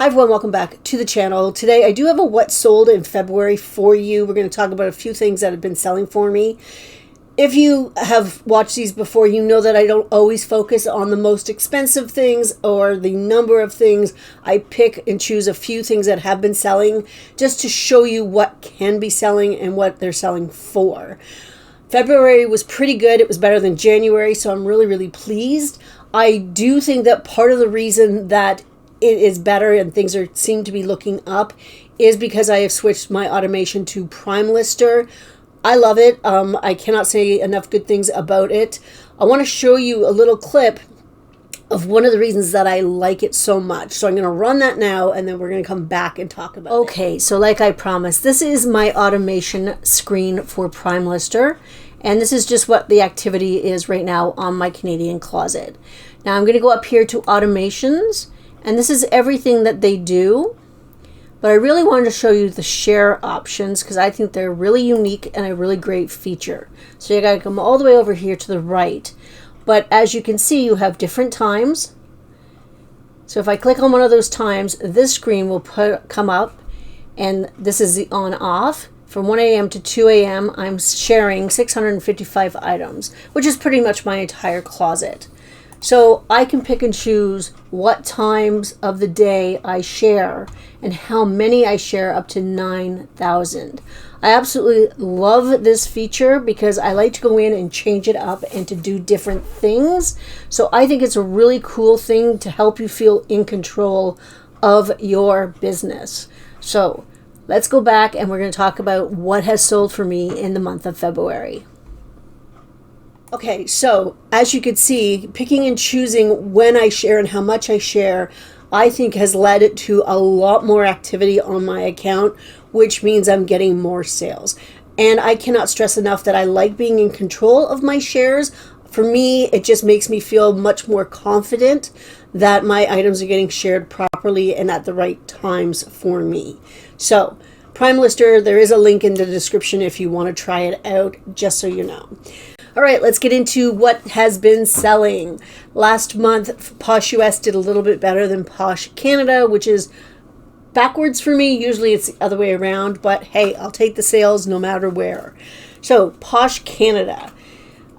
Hi everyone, welcome back to the channel. Today I do have a what sold in February for you. We're going to talk about a few things that have been selling for me. If you have watched these before, you know that I don't always focus on the most expensive things or the number of things. I pick and choose a few things that have been selling just to show you what can be selling and what they're selling for. February was pretty good. It was better than January, so I'm really pleased. I do think that part of the reason that it is better and things seem to be looking up is because I have switched my automation to Primelister. I love it. I cannot say enough good things about it. I want to show you a little clip of one of the reasons that I like it so much. So I'm going to run that now and then we're going to come back and talk about it. Okay, so like I promised, this is my automation screen for Primelister. And this is just what the activity is right now on my Canadian closet. Now I'm going to go up here to automations. And this is everything that they do, but I really wanted to show you the share options because I think they're really unique and a really great feature. So you gotta come all the way over here to the right. But as you can see, you have different times. So if I click on one of those times, this screen will come up, and this is the on off. From 1 a.m. to 2 a.m., I'm sharing 655 items, which is pretty much my entire closet. So I can pick and choose what times of the day I share and how many I share, up to 9,000. I absolutely love this feature because I like to go in and change it up and to do different things. So I think it's a really cool thing to help you feel in control of your business. So let's go back and we're going to talk about what has sold for me in the month of February. Okay, so as you can see, picking and choosing when I share and how much I share, I think has led to a lot more activity on my account, which means I'm getting more sales. And I cannot stress enough that I like being in control of my shares. For me, it just makes me feel much more confident that my items are getting shared properly and at the right times for me. So, Primelister, there is a link in the description if you want to try it out, just so you know. All right, let's get into what has been selling. Last month, Posh US did a little bit better than Posh Canada, which is backwards for me. Usually it's the other way around, but hey, I'll take the sales no matter where. So, Posh Canada.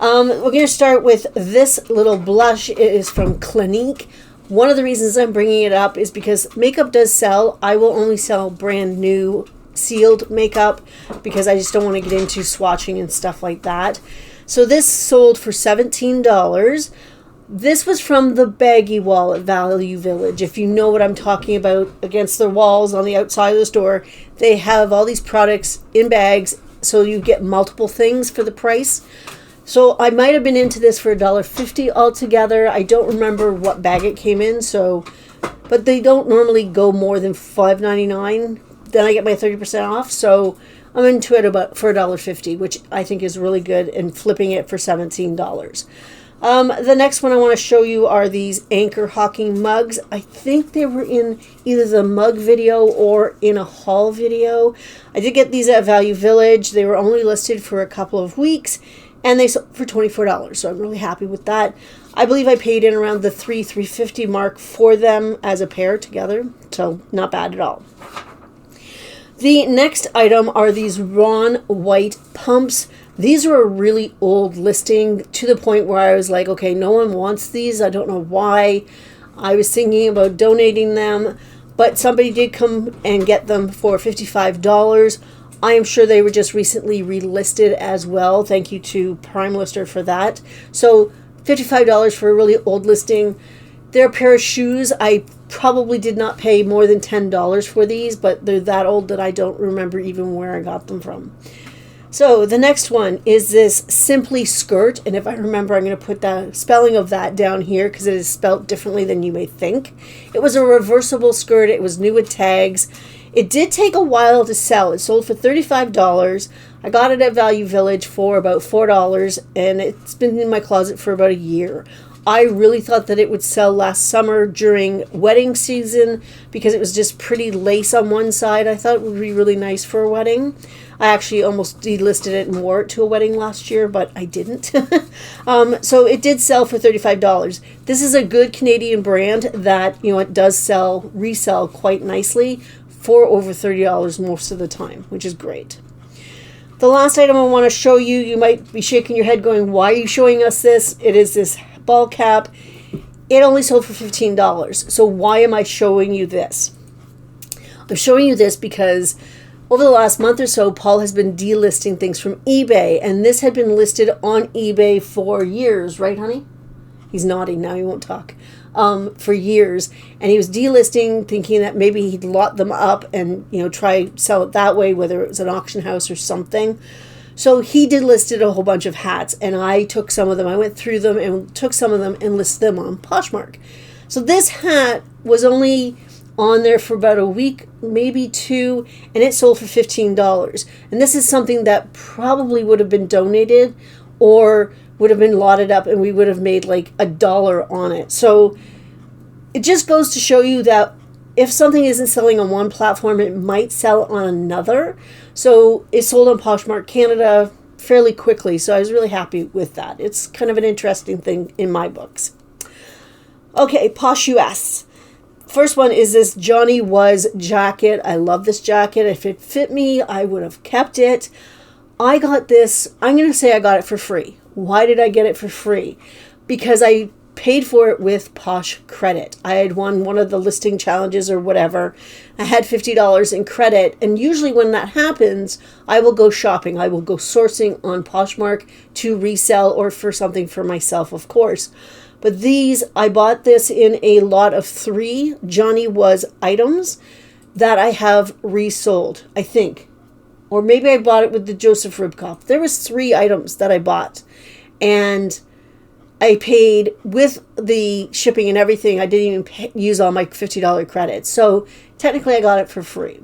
We're going to start with this little blush. It is from Clinique. One of the reasons I'm bringing it up is because makeup does sell. I will only sell brand new sealed makeup because I just don't want to get into swatching and stuff like that. So this sold for $17. This was from the baggy wall at Value Village. If you know what I'm talking about, against the walls on the outside of the store, they have all these products in bags, so you get multiple things for the price. So I might have been into this for $1.50 altogether. I don't remember what bag it came in, but they don't normally go more than $5.99. Then I get my 30% off, so I'm into it for $1.50, which I think is really good, and flipping it for $17. The next one I want to show you are these Anchor Hawking mugs. I think they were in either the mug video or in a haul video. I did get these at Value Village. They were only listed for a couple of weeks, and they sold for $24, so I'm really happy with that. I believe I paid in around the $350 mark for them as a pair together, so not bad at all. The next item are these Ron White pumps. These are a really old listing to the point where I was like, okay, no one wants these. I don't know why. I was thinking about donating them, but somebody did come and get them for $55. I am sure they were just recently relisted as well. Thank you to Primelister for that. So $55 for a really old listing. They're a pair of shoes. I probably did not pay more than $10 for these, but they're that old that I don't remember even where I got them from. So the next one is this Simply skirt, and if I remember, I'm going to put the spelling of that down here because it is spelled differently than you may think. It was a reversible skirt. It was new with tags. It did take a while to sell. It sold for $35. I got it at Value Village for about $4, and it's been in my closet for about a year. I really thought that it would sell last summer during wedding season because it was just pretty lace on one side. I thought it would be really nice for a wedding. I actually almost delisted it and wore it to a wedding last year, but I didn't. So it did sell for $35. This is a good Canadian brand that, it does resell quite nicely for over $30 most of the time, which is great. The last item I want to show you, you might be shaking your head going, why are you showing us this? It is this ball cap. It only sold for $15. So why am I showing you this? I'm showing you this because over the last month or so, Paul has been delisting things from eBay, and this had been listed on eBay for years, right, honey? He's nodding now, he won't talk. For years, and he was delisting, thinking that maybe he'd lot them up and try sell it that way, whether it was an auction house or something. So he delisted a whole bunch of hats, and I took some of them. I went through them and took some of them and listed them on Poshmark. So this hat was only on there for about a week, maybe two, and it sold for $15. And this is something that probably would have been donated or would have been lotted up, and we would have made like $1 on it. So it just goes to show you that if something isn't selling on one platform, it might sell on another. So it sold on Poshmark Canada fairly quickly, so I was really happy with that. It's kind of an interesting thing in my books. Okay, Posh US. First one is this Johnny Was jacket. I love this jacket. If it fit me, I would have kept it. I got this, I'm going to say I got it for free. Why did I get it for free? Because I paid for it with Posh credit. I had won one of the listing challenges or whatever. I had $50 in credit, and usually when that happens, I will go shopping. I will go sourcing on Poshmark to resell or for something for myself, of course. But I bought this in a lot of 3 Johnny Was items that I have resold, I think. Or maybe I bought it with the Joseph Ribkoff. There was 3 items that I bought, and I paid with the shipping and everything. I didn't even use all my $50 credits. So technically I got it for free.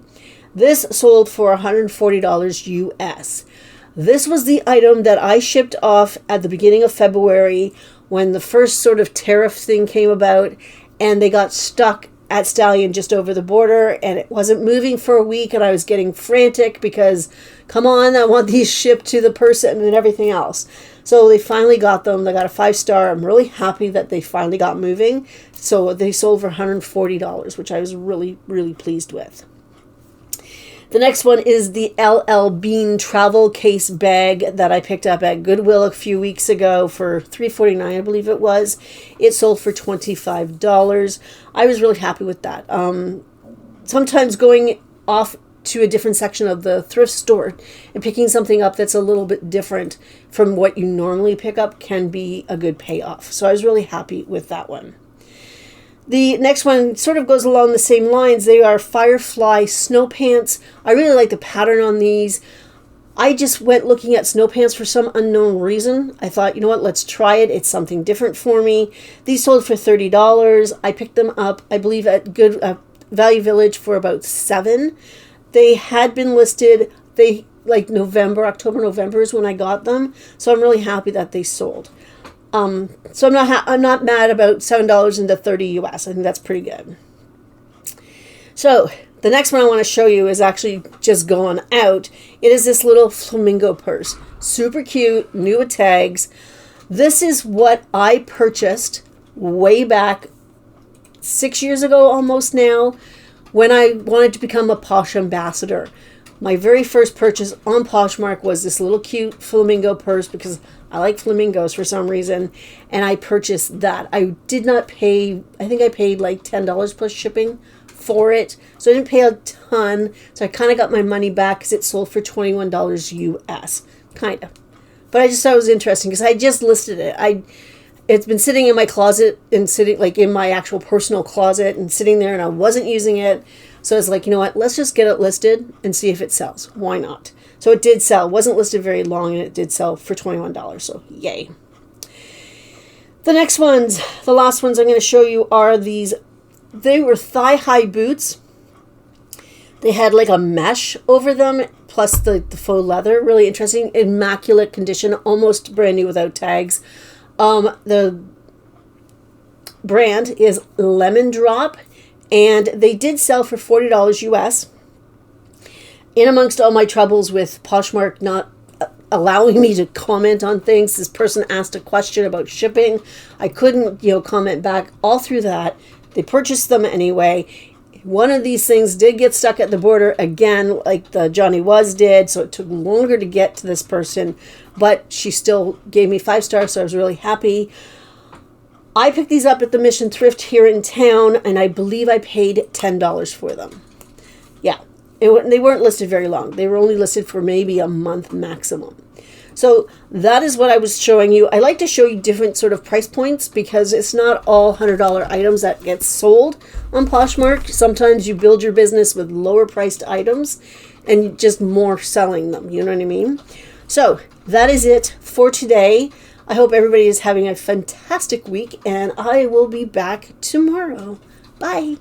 This sold for $140 US. This was the item that I shipped off at the beginning of February when the first sort of tariff thing came about, and they got stuck at Stallion just over the border, and it wasn't moving for a week, and I was getting frantic because, come on, I want these shipped to the person and everything else. So they finally got them. They got a 5-star. I'm really happy that they finally got moving. So they sold for $140, which I was really, really pleased with. The next one is the LL Bean travel case bag that I picked up at Goodwill a few weeks ago for $3.49, I believe it was. It sold for $25. I was really happy with that. Sometimes going off to a different section of the thrift store and picking something up that's a little bit different from what you normally pick up can be a good payoff. So I was really happy with that one. The next one sort of goes along the same lines. They are Firefly snow pants. I really like the pattern on these. I just went looking at snow pants for some unknown reason. I thought, you know what, let's try it. It's something different for me. These sold for $30. I picked them up, I believe, at Value Village for about $7. They had been listed, October, November is when I got them. So I'm really happy that they sold. So I'm not mad about $7 into $30 US. I think that's pretty good. So the next one I want to show you is actually just gone out. It is this little flamingo purse. Super cute, new with tags. This is what I purchased way back 6 years ago almost now when I wanted to become a Posh ambassador. My very first purchase on Poshmark was this little cute flamingo purse because I like flamingos for some reason, and I purchased that. I did not pay, I think I paid like $10 plus shipping for it, so I didn't pay a ton, so I kind of got my money back because it sold for $21 US, kind of. But I just thought it was interesting because I just listed it. It's been sitting in my closet and sitting like in my actual personal closet and sitting there, and I wasn't using it. So I was like, you know what, let's just get it listed and see if it sells. Why not? So it did sell. It wasn't listed very long, and it did sell for $21. So yay. The next ones, the last ones I'm going to show you are these. They were thigh-high boots. They had like a mesh over them, plus the faux leather. Really interesting. Immaculate condition, almost brand new without tags. The brand is Lemon Drop, and they did sell for $40 US. In amongst all my troubles with Poshmark not allowing me to comment on things, this person asked a question about shipping. I couldn't, comment back. All through that, they purchased them anyway. One of these things did get stuck at the border again, like the Johnny Was did, so it took longer to get to this person, but she still gave me 5 stars, so I was really happy. I picked these up at the Mission Thrift here in town, and I believe I paid $10 for them. Yeah, they weren't listed very long. They were only listed for maybe a month maximum. So that is what I was showing you. I like to show you different sort of price points because it's not all $100 items that get sold on Poshmark. Sometimes you build your business with lower priced items and just more selling them. You know what I mean? So that is it for today. I hope everybody is having a fantastic week, and I will be back tomorrow. Bye.